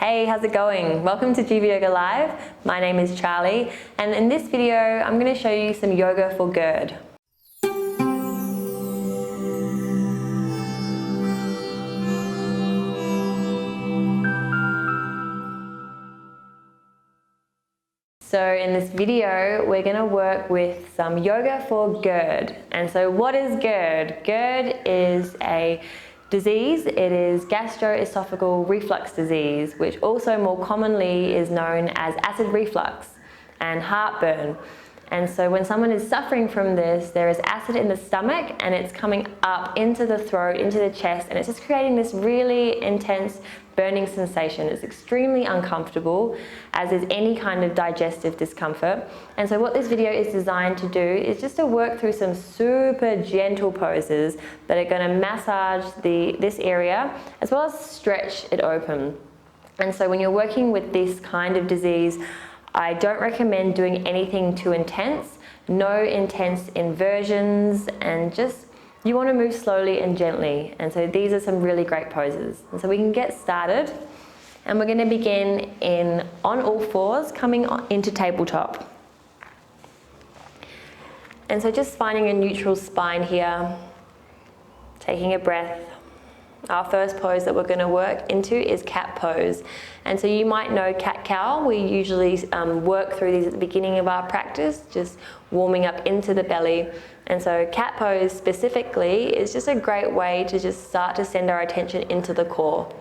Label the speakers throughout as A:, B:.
A: Hey, how's it going? Welcome to GB Yoga Live. My name is Charlie, and in this video, I'm going to show you some yoga for GERD. So in this video, we're going to work with some yoga for GERD. And so what is GERD? GERD is a disease. It is gastroesophageal reflux disease, which also more commonly is known as acid reflux and heartburn. And so when someone is suffering from this, there is acid in the stomach and it's coming up into the throat, into the chest, and it's just creating this really intense burning sensation. It's extremely uncomfortable, as is any kind of digestive discomfort. And so what this video is designed to do is just to work through some super gentle poses that are going to massage this area as well as stretch it open. And so when you're working with this kind of disease, I don't recommend doing anything too intense, no intense inversions, and just you want to move slowly and gently. And so these are some really great poses. And so we can get started, and we're going to begin on all fours, coming into tabletop. And so just finding a neutral spine here, taking a breath. Our first pose that we're going to work into is cat pose. And so you might know cat-cow. We usually work through these at the beginning of our practice, just warming up into the belly. And so cat pose specifically is just a great way to just start to send our attention into the core.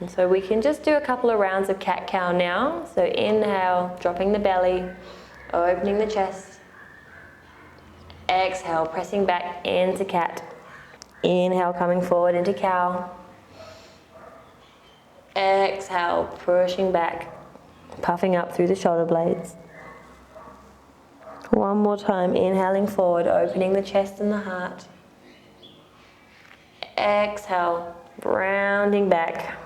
A: And so we can just do a couple of rounds of cat-cow now. So inhale, dropping the belly, opening the chest. Exhale, pressing back into cat. Inhale, coming forward into cow. Exhale, pushing back, puffing up through the shoulder blades. One more time, inhaling forward, opening the chest and the heart. Exhale, rounding back.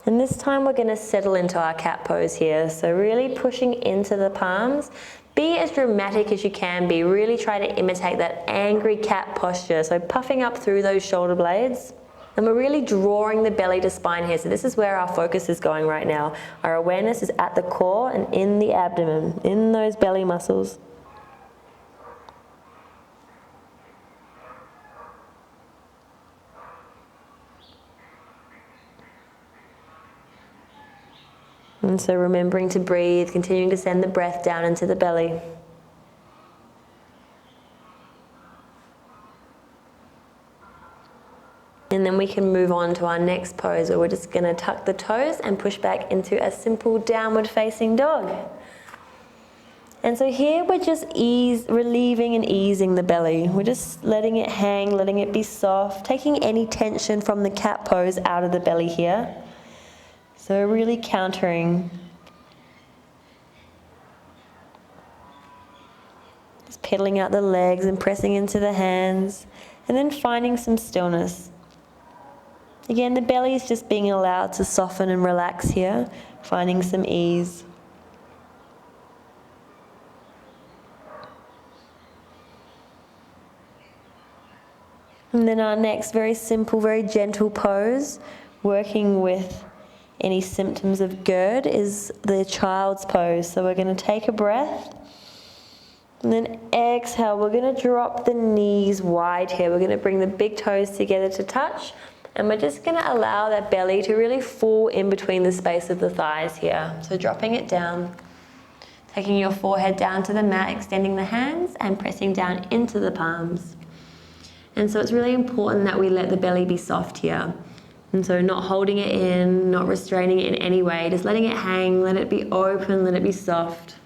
A: And this time we're going to settle into our cat pose here. So really pushing into the palms. Be as dramatic as you can be. Really try to imitate that angry cat posture. So puffing up through those shoulder blades. And we're really drawing the belly to spine here. So this is where our focus is going right now. Our awareness is at the core and in the abdomen, in those belly muscles. And so remembering to breathe, continuing to send the breath down into the belly. And then we can move on to our next pose, where we're just going to tuck the toes and push back into a simple downward facing dog. And so here we're just relieving and easing the belly. We're just letting it hang, letting it be soft, taking any tension from the cat pose out of the belly here. So really countering. Just pedaling out the legs and pressing into the hands, and then finding some stillness. Again, the belly is just being allowed to soften and relax here, finding some ease. And then our next very simple, very gentle pose, working with any symptoms of GERD, is the child's pose. So we're going to take a breath, and then exhale. We're going to drop the knees wide here. We're going to bring the big toes together to touch, and we're just going to allow that belly to really fall in between the space of the thighs here. So dropping it down, taking your forehead down to the mat, extending the hands and pressing down into the palms. And so it's really important that we let the belly be soft here. And so not holding it in, not restraining it in any way, just letting it hang, let it be open, let it be soft.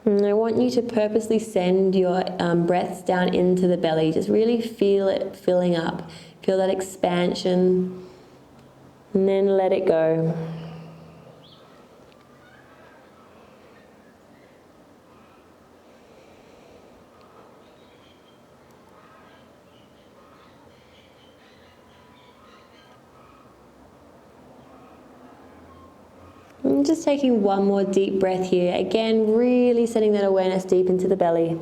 A: And I want you to purposely send your breaths down into the belly. Just really feel it filling up. Feel that expansion. And then let it go. And just taking one more deep breath here. Again, really sending that awareness deep into the belly.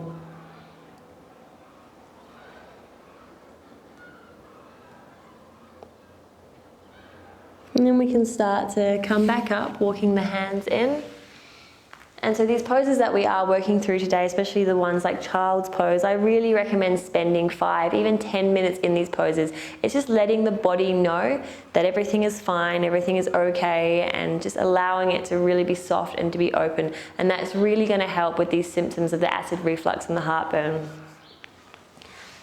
A: And then we can start to come back up, walking the hands in. And so these poses that we are working through today, especially the ones like child's pose, I really recommend spending 5, even 10 minutes in these poses. It's just letting the body know that everything is fine, everything is okay, and just allowing it to really be soft and to be open. And that's really going to help with these symptoms of the acid reflux and the heartburn.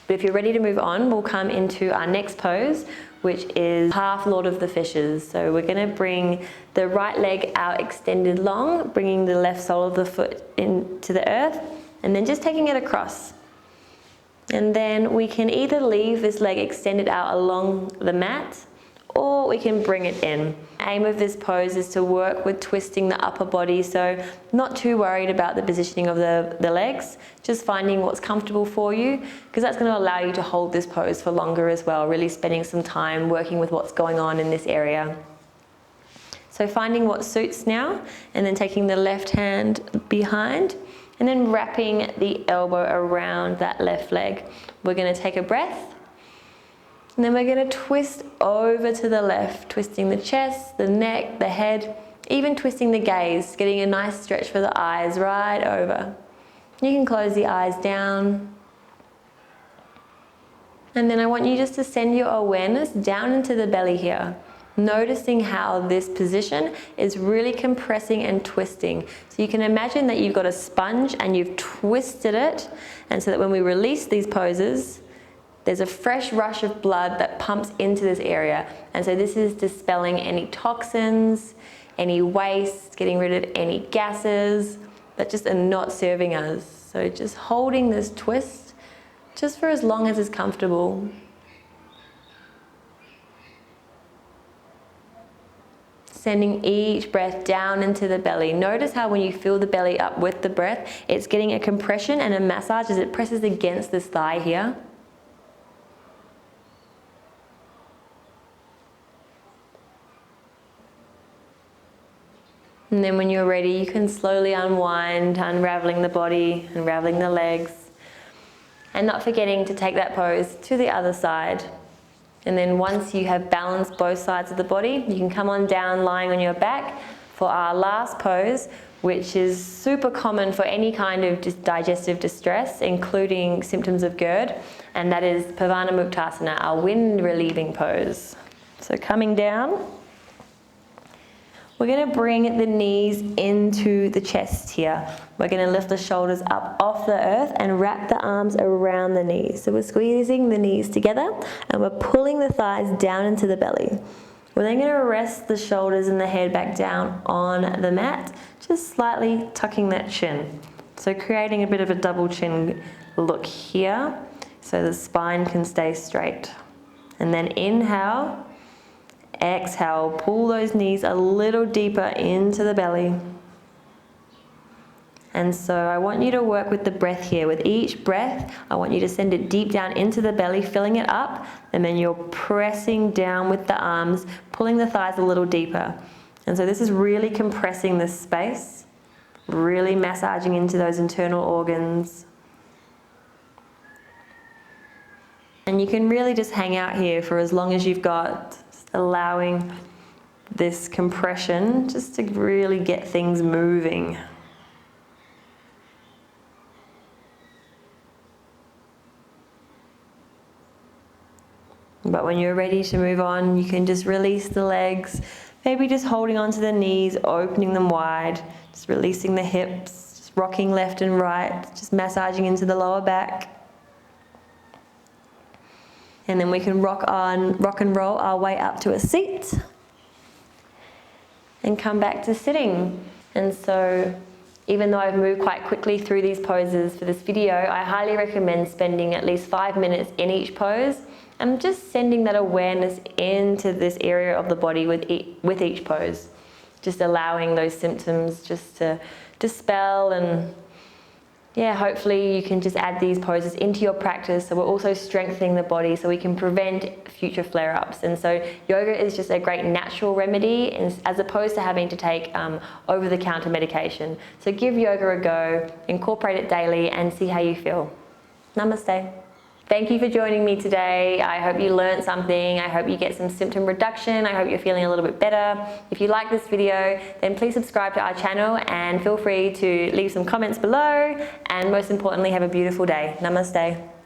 A: But if you're ready to move on, we'll come into our next pose, which is half Lord of the Fishes. So we're going to bring the right leg out extended long, bringing the left sole of the foot into the earth, and then just taking it across. And then we can either leave this leg extended out along the mat, or we can bring it in. The aim of this pose is to work with twisting the upper body, so not too worried about the positioning of the legs, just finding what's comfortable for you, because that's going to allow you to hold this pose for longer as well, really spending some time working with what's going on in this area. So finding what suits now, and then taking the left hand behind, and then wrapping the elbow around that left leg. We're going to take a breath. And then we're going to twist over to the left, twisting the chest, the neck, the head, even twisting the gaze, getting a nice stretch for the eyes right over. You can close the eyes down. And then I want you just to send your awareness down into the belly here, noticing how this position is really compressing and twisting. So you can imagine that you've got a sponge and you've twisted it, and so that when we release these poses, there's a fresh rush of blood that pumps into this area. And so this is dispelling any toxins, any waste, getting rid of any gases that just are not serving us. So just holding this twist just for as long as is comfortable. Sending each breath down into the belly. Notice how when you fill the belly up with the breath, it's getting a compression and a massage as it presses against this thigh here. And then when you're ready, you can slowly unwind, unraveling the body, unraveling the legs, and not forgetting to take that pose to the other side. And then once you have balanced both sides of the body, you can come on down lying on your back for our last pose, which is super common for any kind of digestive distress, including symptoms of GERD, and that is Pavan Muktasana, our wind relieving pose. So coming down, we're going to bring the knees into the chest here. We're going to lift the shoulders up off the earth and wrap the arms around the knees. So we're squeezing the knees together and we're pulling the thighs down into the belly. We're then going to rest the shoulders and the head back down on the mat, just slightly tucking that chin. So creating a bit of a double chin look here so the spine can stay straight. And then inhale. Exhale, pull those knees a little deeper into the belly. And so I want you to work with the breath here. With each breath, I want you to send it deep down into the belly, filling it up, and then you're pressing down with the arms, pulling the thighs a little deeper. And so this is really compressing this space, really massaging into those internal organs. And you can really just hang out here for as long as you've got, allowing this compression just to really get things moving. But when you're ready to move on, you can just release the legs, maybe just holding onto the knees, opening them wide, just releasing the hips, just rocking left and right, just massaging into the lower back. And then we can rock and roll our way up to a seat and come back to sitting. And so even though I've moved quite quickly through these poses for this video, I highly recommend spending at least 5 minutes in each pose and just sending that awareness into this area of the body with each pose. Just allowing those symptoms just to dispel, and yeah, hopefully you can just add these poses into your practice. So we're also strengthening the body so we can prevent future flare-ups. And so yoga is just a great natural remedy as opposed to having to take over-the-counter medication. So give yoga a go, incorporate it daily and see how you feel. Namaste. Thank you for joining me today. I hope you learned something. I hope you get some symptom reduction. I hope you're feeling a little bit better. If you like this video, then please subscribe to our channel and feel free to leave some comments below. And most importantly, have a beautiful day. Namaste.